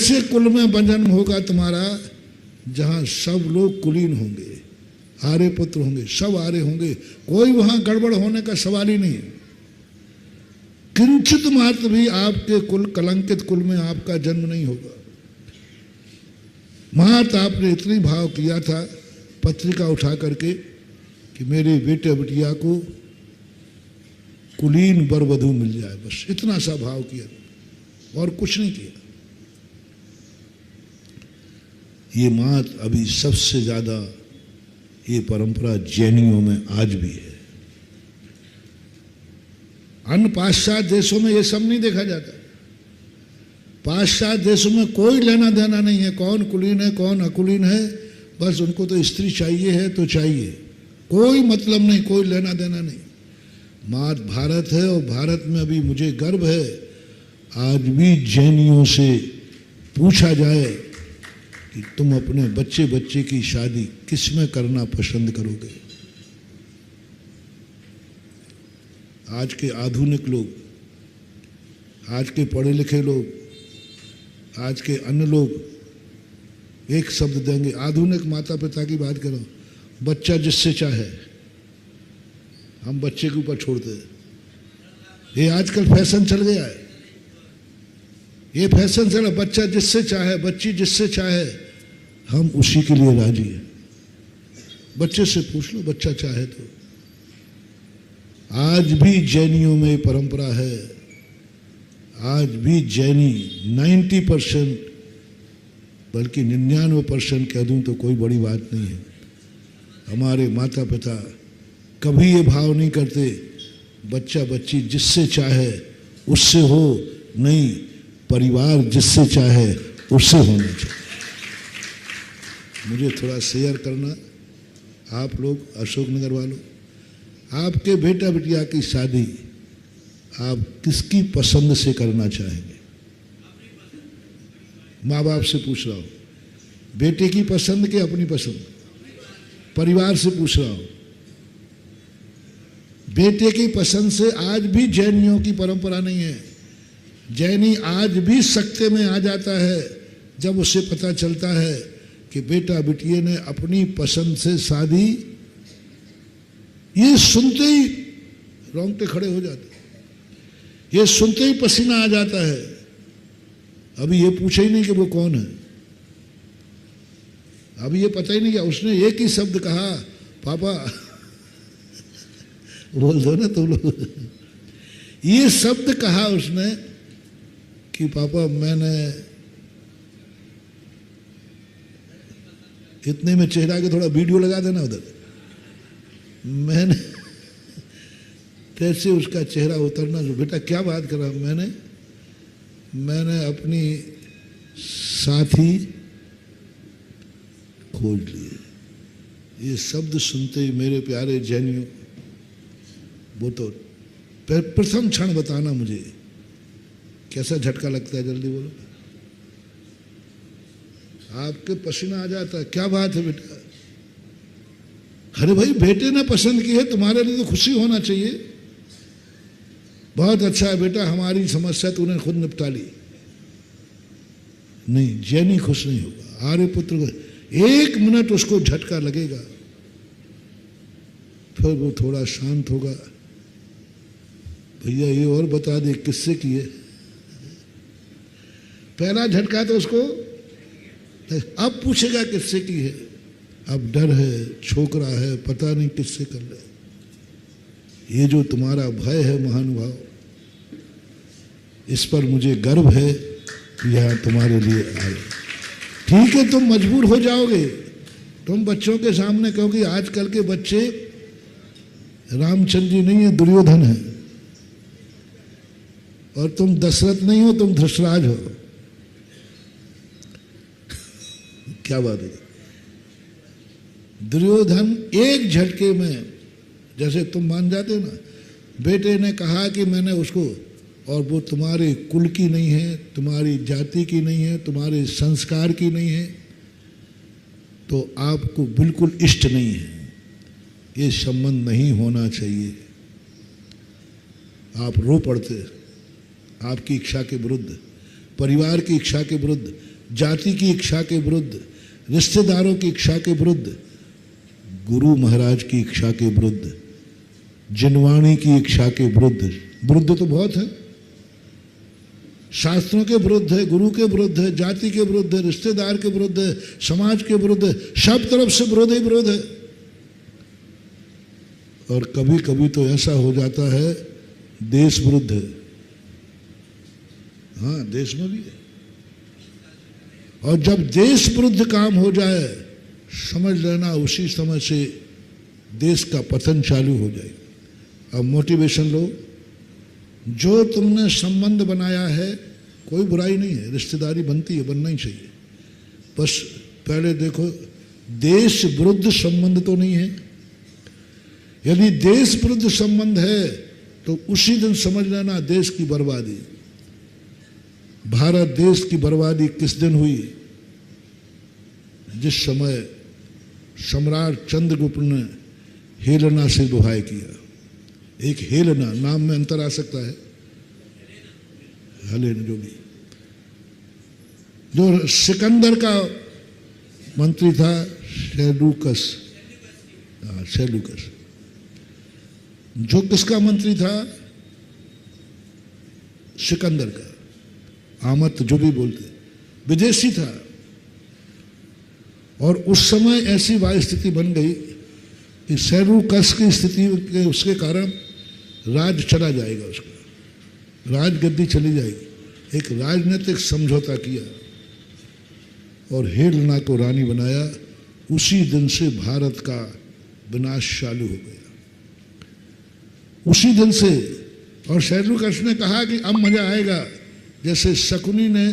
ऐसे कुल में जन्म होगा तुम्हारा जहां सब लोग कुलीन होंगे, आर्य पुत्र होंगे, सब आर्य होंगे, कोई वहां गड़बड़ होने का सवाल ही नहीं है। किंचित मात्र भी आपके कुल कलंकित कुल में आपका जन्म नहीं होगा। मात आपने इतनी भाव किया था पत्रिका उठा करके कि मेरे बेटे बिटिया को कुलीन वर वधू मिल जाए, बस इतना सा भाव किया और कुछ नहीं किया। ये मात अभी सबसे ज्यादा ये परंपरा जैनियों में आज भी है। अन्य पाश्चात्य देशों में ये सब नहीं देखा जाता। पाश्चात्य देशों में कोई लेना देना नहीं है कौन कुलीन है कौन अकुलीन है, बस उनको तो स्त्री चाहिए है तो चाहिए, कोई मतलब नहीं, कोई लेना देना नहीं। मात भारत है और भारत में अभी मुझे गर्व है, आज भी जैनियों से पूछा जाए कि तुम अपने बच्चे बच्चे की शादी किस में करना पसंद करोगे। आज के आधुनिक लोग, आज के पढ़े लिखे लोग, आज के अन्य लोग एक शब्द देंगे, आधुनिक माता पिता की बात करो, बच्चा जिससे चाहे, हम बच्चे के ऊपर छोड़ते हैं। ये आजकल फैशन चल गया है, ये फैशन चला, बच्चा जिससे चाहे, बच्ची जिससे चाहे, हम उसी के लिए राजी हैं। बच्चे से पूछ लो, बच्चा चाहे तो। आज भी जैनियों में परंपरा है, आज भी जैनी 90% बल्कि 99% कह दूं तो कोई बड़ी बात नहीं है। हमारे माता पिता कभी ये भाव नहीं करते बच्चा बच्ची जिससे चाहे उससे हो, नहीं, परिवार जिससे चाहे उससे होना चाहिए। मुझे थोड़ा शेयर करना, आप लोग अशोकनगर वालों, आपके बेटा बिटिया की शादी आप किसकी पसंद से करना चाहेंगे? माँ बाप से पूछ रहा हूँ, बेटे की पसंद के अपनी पसंद? परिवार से पूछ रहा हूँ। बेटे की पसंद से आज भी जैनियों की परंपरा नहीं है। जैनी आज भी सकते में आ जाता है जब उसे पता चलता है कि बेटा बिटिया ने अपनी पसंद से शादी, ये सुनते ही रोंगटे खड़े हो जाते, ये सुनते ही पसीना आ जाता है। अभी ये पूछे ही नहीं कि वो कौन है, अभी ये पता ही नहीं क्या, उसने एक ही शब्द कहा, पापा बोल दो ना तुम लोग, ये शब्द कहा उसने कि पापा मैंने, इतने में चेहरा के थोड़ा वीडियो लगा देना उधर, मैंने कैसे उसका चेहरा उतरना, जो बेटा क्या बात कर रहा, मैंने अपनी साथी खोज लिए। ये शब्द सुनते ही मेरे प्यारे जैनियों, वो तो प्रथम क्षण बताना मुझे कैसा झटका लगता है, जल्दी बोलो। आपके पसीना आ जाता है, क्या बात है बेटा? अरे भाई बेटे ने पसंद की है, तुम्हारे लिए तो खुशी होना चाहिए। बहुत अच्छा है बेटा, हमारी समस्या तूने खुद निपटा ली। नहीं, जैनी खुश नहीं होगा। आर्य पुत्र को 1 मिनट उसको झटका लगेगा, फिर वो थोड़ा शांत होगा। भैया ये और बता दे किससे की है? पहला झटका तो उसको, अब पूछेगा किससे की है। अब डर है, छोकरा है, पता नहीं किससे कर रहे। ये जो तुम्हारा भय है महानुभाव, इस पर मुझे गर्व है कि यहां तुम्हारे लिए आए। ठीक है, तुम मजबूर हो जाओगे, तुम बच्चों के सामने कहोगे आजकल के बच्चे रामचंद्र जी नहीं है, दुर्योधन है, और तुम दशरथ नहीं हो, तुम धृतराज हो। क्या बात है? दुर्योधन एक झटके में, जैसे तुम मान जाते हो ना, बेटे ने कहा कि मैंने उसको, और वो तुम्हारे कुल की नहीं है, तुम्हारी जाति की नहीं है, तुम्हारे संस्कार की नहीं है, तो आपको बिल्कुल इष्ट नहीं है, ये संबंध नहीं होना चाहिए। आप रो पड़ते आपकी इच्छा के विरुद्ध, परिवार की इच्छा के विरुद्ध, जाति की इच्छा के विरुद्ध, रिश्तेदारों की इच्छा के विरुद्ध, गुरु महाराज की इच्छा के विरुद्ध, जिनवाणी की इच्छा के विरुद्ध। विरुद्ध तो बहुत है, शास्त्रों के विरुद्ध है, गुरु के विरुद्ध है, जाति के विरुद्ध है, रिश्तेदार के विरुद्ध है, समाज के विरुद्ध है, सब तरफ से विरोध ही विरोध है। और कभी कभी तो ऐसा हो जाता है देश विरुद्ध है। हाँ, देश में भी है। और जब देश विरुद्ध काम हो जाए, समझ लेना उसी समय से देश का पतन चालू हो जाएगा। अब मोटिवेशन लो, जो तुमने संबंध बनाया है कोई बुराई नहीं है, रिश्तेदारी बनती है, बनना ही चाहिए। बस पहले देखो देश विरुद्ध संबंध तो नहीं है। यदि देश विरुद्ध संबंध है तो उसी दिन समझ लेना देश की बर्बादी। भारत देश की बर्बादी किस दिन हुई? जिस समय सम्राट चंद्रगुप्त ने हेलेना से दुहाई किया। एक हेलेना, नाम में अंतर आ सकता है, हेलेना जो सिकंदर का मंत्री था, सेल्यूकस, सेल्यूकस, जो किसका मंत्री था? सिकंदर का। आमद जो भी बोलते, विदेशी था। और उस समय ऐसी स्थिति बन गई कि सेल्यूकस की स्थिति के उसके कारण राज चला जाएगा, उसका राजगद्दी चली जाएगी। एक राजनीतिक समझौता किया और हेलेना को रानी बनाया। उसी दिन से भारत का विनाश चालू हो गया, उसी दिन से। और सेल्यूकस ने कहा कि अब मजा आएगा। जैसे शकुनी ने,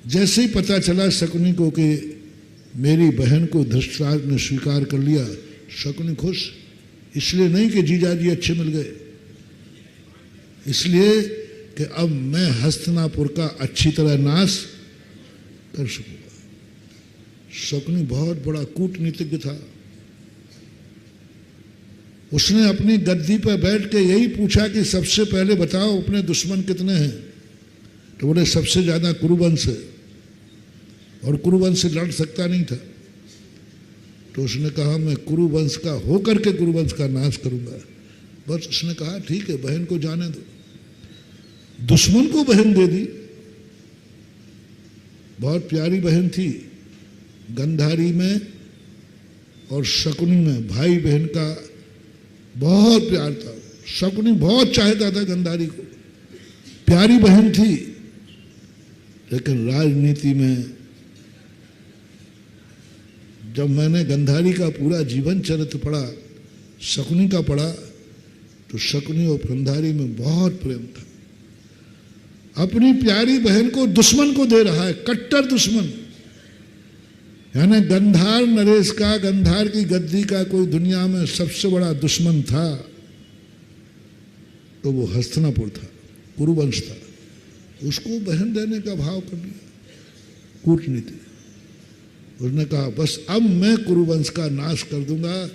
जैसे ही पता चला शकुनी को कि मेरी बहन को धृतराष्ट्र ने स्वीकार कर लिया, शकुनी खुश। इसलिए नहीं कि जीजाजी अच्छे मिल गए, इसलिए कि अब मैं हस्तिनापुर का अच्छी तरह नाश कर सकूंगा। शकुनी बहुत बड़ा कूटनीतिज्ञ था। उसने अपनी गद्दी पर बैठ के यही पूछा कि सबसे पहले बताओ अपने दुश्मन कितने हैं? तो बोले सबसे ज्यादा कुरुवंश है, और कुरुवंश से लड़ सकता नहीं था। तो उसने कहा मैं कुरुवंश का होकर के कुरुवंश का नाश करूंगा। बस उसने कहा ठीक है, बहन को जाने दो। दुश्मन को बहन दे दी। बहुत प्यारी बहन थी। गंधारी में और शकुनी में भाई बहन का बहुत प्यार था। शकुनी बहुत चाहता था गंधारी को, प्यारी बहन थी। लेकिन राजनीति में जब मैंने गंधारी का पूरा जीवन चरित्र पढ़ा, शकुनी का पढ़ा, तो शकुनी और गंधारी में बहुत प्रेम था। अपनी प्यारी बहन को दुश्मन को दे रहा है, कट्टर दुश्मन। यानी गंधार नरेश का, गंधार की गद्दी का कोई दुनिया में सबसे बड़ा दुश्मन था तो वो हस्तिनापुर था, कुरुवंश था। उसको बहन देने का भाव कर लिया, कूटनीति। उसने कहा बस अब मैं कुरुवंश का नाश कर दूंगा,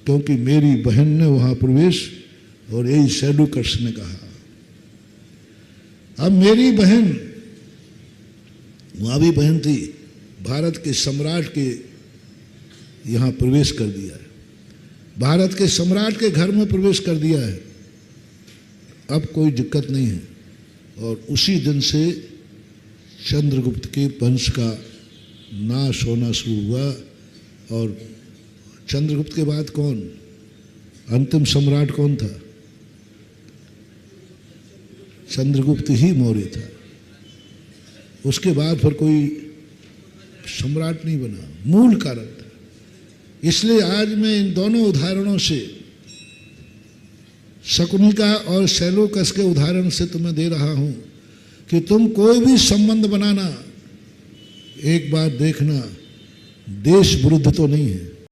क्योंकि मेरी बहन ने वहां प्रवेश। और यही सेल्यूकस ने कहा अब मेरी बहन, वहां भी बहन थी, भारत के सम्राट के यहां प्रवेश कर दिया है, भारत के सम्राट के घर में प्रवेश कर दिया है। अब कोई दिक्कत नहीं है। और उसी दिन से चंद्रगुप्त के वंश का नाश होना शुरू हुआ। और चंद्रगुप्त के बाद कौन अंतिम सम्राट कौन था? चंद्रगुप्त ही मौर्य था। उसके बाद फिर कोई सम्राट नहीं बना, मूल कारण था। इसलिए आज मैं इन दोनों उदाहरणों से, शकुनी का और सेल्यूकस के उदाहरण से तुम्हें दे रहा हूं कि तुम कोई भी संबंध बनाना, एक बात देखना, देश विरुद्ध तो नहीं है।